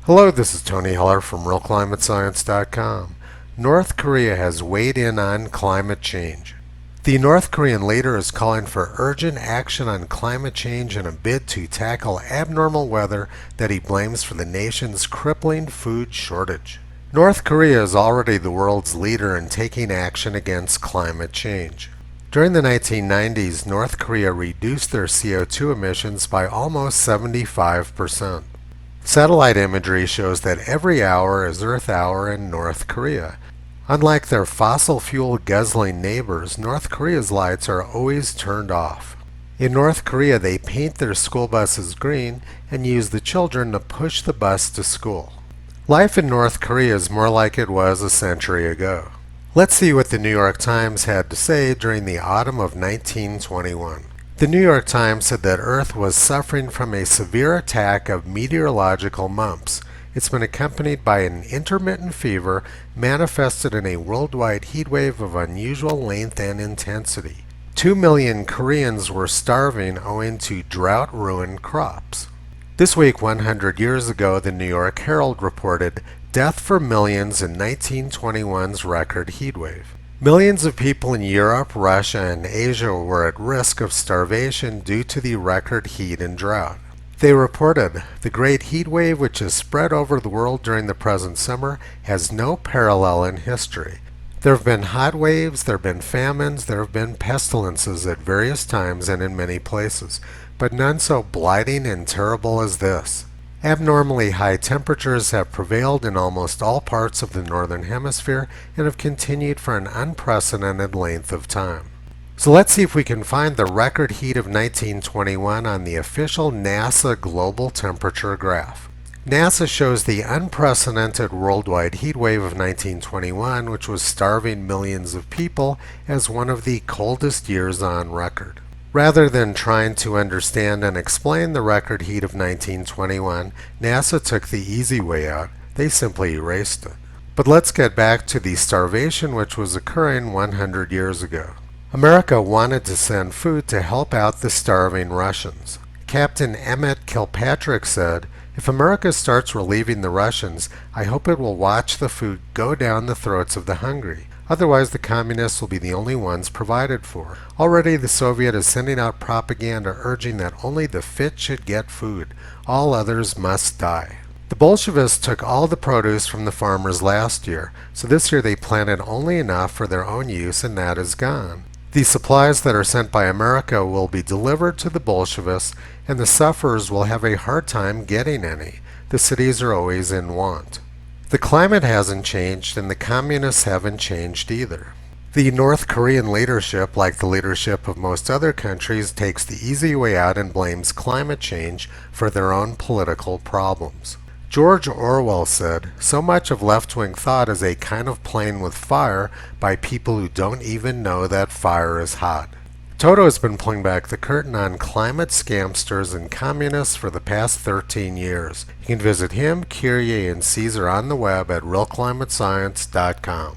Hello, this is Tony Heller from RealClimateScience.com. North Korea has weighed in on climate change. The North Korean leader is calling for urgent action on climate change in a bid to tackle abnormal weather that he blames for the nation's crippling food shortage. North Korea is already the world's leader in taking action against climate change. During the 1990s, North Korea reduced their CO2 emissions by almost 75%. Satellite imagery shows that every hour is Earth Hour in North Korea. Unlike their fossil fuel guzzling neighbors, North Korea's lights are always turned off. In North Korea, they paint their school buses green and use the children to push the bus to school. Life in North Korea is more like it was a century ago. Let's see what the New York Times had to say during the autumn of 1921. The New York Times said that Earth was suffering from a severe attack of meteorological mumps. It's been accompanied by an intermittent fever manifested in a worldwide heatwave of unusual length and intensity. 2 million Koreans were starving owing to drought-ruined crops. This week 100 years ago, the New York Herald reported death for millions in 1921's record heatwave. Millions of people in Europe, Russia, and Asia were at risk of starvation due to the record heat and drought. They reported, the great heat wave which has spread over the world during the present summer has no parallel in history. There have been hot waves, there have been famines, there have been pestilences at various times and in many places, but none so blighting and terrible as this. Abnormally high temperatures have prevailed in almost all parts of the northern hemisphere and have continued for an unprecedented length of time. So let's see if we can find the record heat of 1921 on the official NASA global temperature graph. NASA shows the unprecedented worldwide heat wave of 1921, which was starving millions of people, as one of the coldest years on record. Rather than trying to understand and explain the record heat of 1921, NASA took the easy way out. They simply erased it. But let's get back to the starvation which was occurring 100 years ago. America wanted to send food to help out the starving Russians. Captain Emmett Kilpatrick said, "If America starts relieving the Russians, I hope it will watch the food go down the throats of the hungry. Otherwise, the communists will be the only ones provided for." Already, the Soviet is sending out propaganda urging that only the fit should get food. All others must die. The Bolsheviks took all the produce from the farmers last year, so this year they planted only enough for their own use, and that is gone. The supplies that are sent by America will be delivered to the Bolsheviks, and the sufferers will have a hard time getting any. The cities are always in want. The climate hasn't changed, and the communists haven't changed either. The North Korean leadership, like the leadership of most other countries, takes the easy way out and blames climate change for their own political problems. George Orwell said, "So much of left-wing thought is a kind of playing with fire by people who don't even know that fire is hot." Toto has been pulling back the curtain on climate scamsters and communists for the past 13 years. You can visit him, Kyrie, and Caesar on the web at RealClimateScience.com.